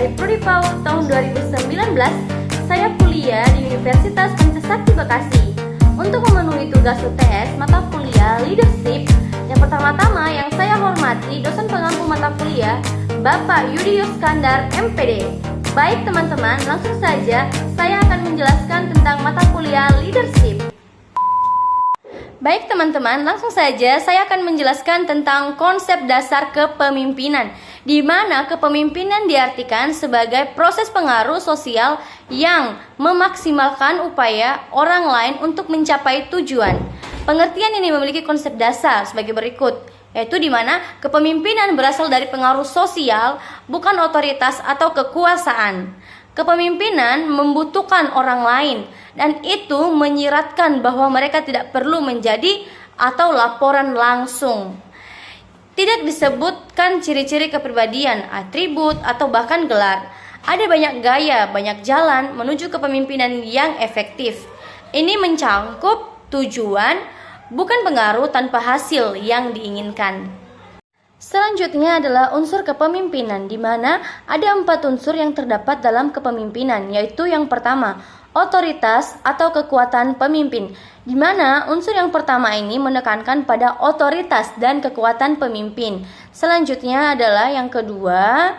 dari Prodi PAUD tahun 2019, saya kuliah di Universitas Pancasakti Bekasi. Untuk memenuhi tugas UTS mata kuliah Leadership, yang pertama-tama yang saya hormati dosen pengampu mata kuliah Bapak Yudi Yuskandar MPD. Baik teman-teman, langsung saja saya akan menjelaskan tentang mata kuliah Leadership. Baik teman-teman, langsung saja saya akan menjelaskan tentang konsep dasar kepemimpinan, di mana kepemimpinan diartikan sebagai proses pengaruh sosial yang memaksimalkan upaya orang lain untuk mencapai tujuan. Pengertian ini memiliki konsep dasar sebagai berikut, yaitu di mana kepemimpinan berasal dari pengaruh sosial, bukan otoritas atau kekuasaan. Kepemimpinan membutuhkan orang lain, dan itu menyiratkan bahwa mereka tidak perlu menjadi atau laporan langsung. Tidak disebutkan ciri-ciri kepribadian, atribut, atau bahkan gelar. Ada banyak gaya, banyak jalan menuju kepemimpinan yang efektif. Ini mencangkup tujuan, bukan pengaruh tanpa hasil yang diinginkan. Selanjutnya adalah unsur kepemimpinan, di mana ada 4 unsur yang terdapat dalam kepemimpinan, yaitu yang pertama, otoritas atau kekuatan pemimpin, di mana unsur yang pertama ini menekankan pada otoritas dan kekuatan pemimpin. Selanjutnya adalah yang kedua,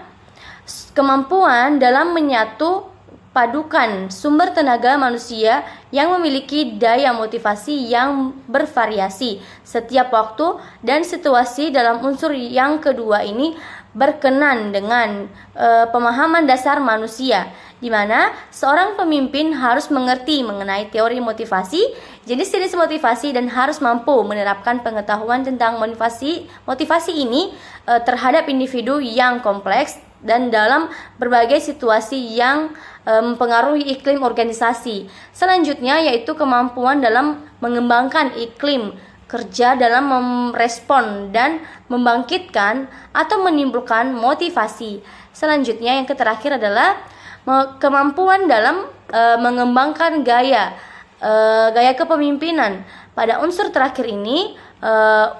kemampuan dalam menyatu padukan sumber tenaga manusia yang memiliki daya motivasi yang bervariasi setiap waktu dan situasi. Dalam unsur yang kedua ini berkenan dengan pemahaman dasar manusia, di mana seorang pemimpin harus mengerti mengenai teori motivasi, jenis-jenis motivasi, dan harus mampu menerapkan pengetahuan tentang motivasi ini terhadap individu yang kompleks dan dalam berbagai situasi yang mempengaruhi iklim organisasi. Selanjutnya yaitu kemampuan dalam mengembangkan iklim kerja dalam merespon dan membangkitkan atau menimbulkan motivasi. Selanjutnya yang terakhir adalah kemampuan dalam mengembangkan gaya kepemimpinan. Pada unsur terakhir ini,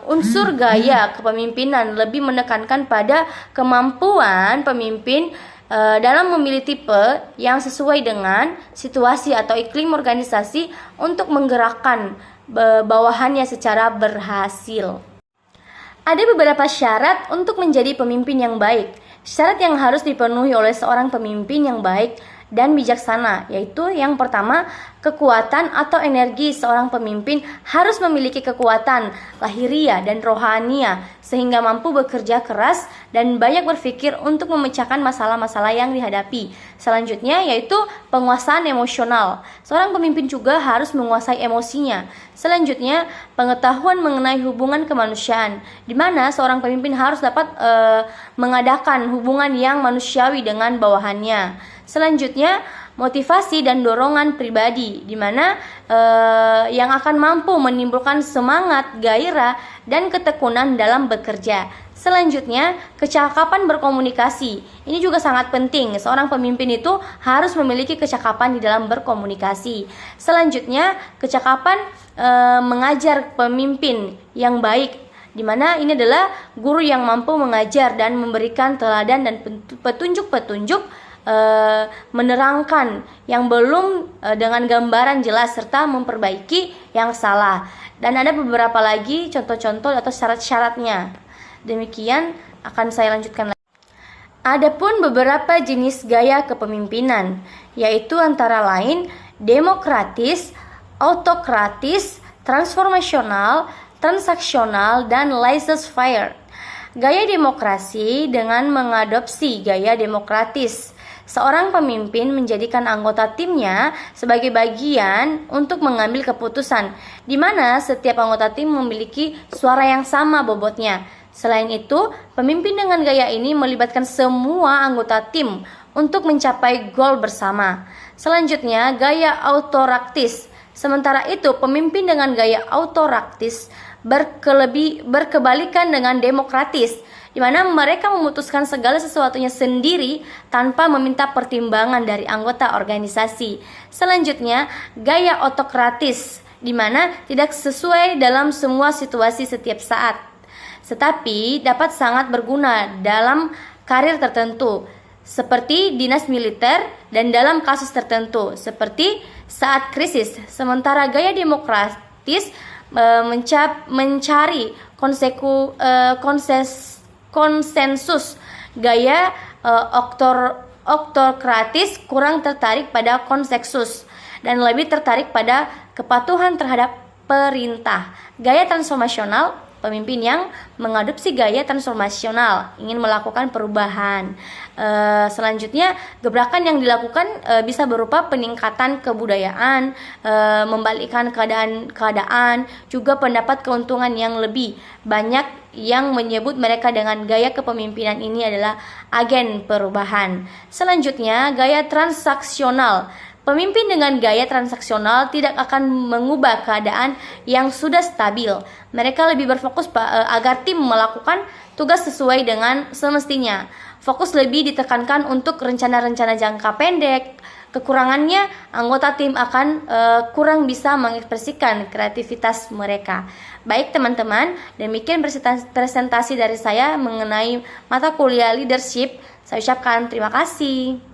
unsur gaya kepemimpinan lebih menekankan pada kemampuan pemimpin dalam memilih tipe yang sesuai dengan situasi atau iklim organisasi untuk menggerakkan bawahannya secara berhasil. Ada beberapa syarat untuk menjadi pemimpin yang baik. Syarat yang harus dipenuhi oleh seorang pemimpin yang baik dan bijaksana, yaitu yang pertama, kekuatan atau energi seorang pemimpin harus memiliki kekuatan lahiriah dan rohania sehingga mampu bekerja keras dan banyak berpikir untuk memecahkan masalah-masalah yang dihadapi. Selanjutnya yaitu penguasaan emosional. Seorang pemimpin juga harus menguasai emosinya. Selanjutnya pengetahuan mengenai hubungan kemanusiaan, di mana seorang pemimpin harus dapat mengadakan hubungan yang manusiawi dengan bawahannya. Selanjutnya motivasi dan dorongan pribadi, di mana yang akan mampu menimbulkan semangat, gairah, dan ketekunan dalam bekerja. Selanjutnya, kecakapan berkomunikasi. Ini juga sangat penting. Seorang pemimpin itu harus memiliki kecakapan di dalam berkomunikasi. Selanjutnya, kecakapan mengajar pemimpin yang baik, di mana ini adalah guru yang mampu mengajar dan memberikan teladan dan petunjuk-petunjuk, menerangkan yang belum dengan gambaran jelas serta memperbaiki yang salah. Dan ada beberapa lagi contoh-contoh atau syarat-syaratnya. Demikian akan saya lanjutkan lagi. Adapun beberapa jenis gaya kepemimpinan, yaitu antara lain demokratis, autokratis, transformasional, transaksional, dan laissez-faire. Gaya demokrasi dengan mengadopsi gaya demokratis. Seorang pemimpin menjadikan anggota timnya sebagai bagian untuk mengambil keputusan, di mana setiap anggota tim memiliki suara yang sama bobotnya. Selain itu, pemimpin dengan gaya ini melibatkan semua anggota tim untuk mencapai goal bersama. Selanjutnya, gaya autoraktis. Sementara itu, pemimpin dengan gaya autoraktis berkebalikan dengan demokratis, di mana mereka memutuskan segala sesuatunya sendiri tanpa meminta pertimbangan dari anggota organisasi. Selanjutnya, gaya autokratis, di mana tidak sesuai dalam semua situasi setiap saat, tetapi dapat sangat berguna dalam karir tertentu. seperti dinas militer dan dalam kasus tertentu seperti saat krisis. Sementara gaya demokratis mencari konsensus. Gaya oktokratis kurang tertarik pada konsensus dan lebih tertarik pada kepatuhan terhadap perintah. Gaya transformasional, pemimpin yang mengadopsi gaya transformasional, ingin melakukan perubahan. Selanjutnya, gebrakan yang dilakukan bisa berupa peningkatan kebudayaan, membalikkan keadaan, juga pendapat keuntungan yang lebih. Banyak yang menyebut mereka dengan gaya kepemimpinan ini adalah agen perubahan. Selanjutnya, gaya transaksional. Pemimpin dengan gaya transaksional tidak akan mengubah keadaan yang sudah stabil. Mereka lebih berfokus agar tim melakukan tugas sesuai dengan semestinya. Fokus lebih ditekankan untuk rencana-rencana jangka pendek. Kekurangannya, anggota tim akan kurang bisa mengekspresikan kreativitas mereka. Baik teman-teman, demikian presentasi dari saya mengenai mata kuliah leadership. Saya ucapkan terima kasih.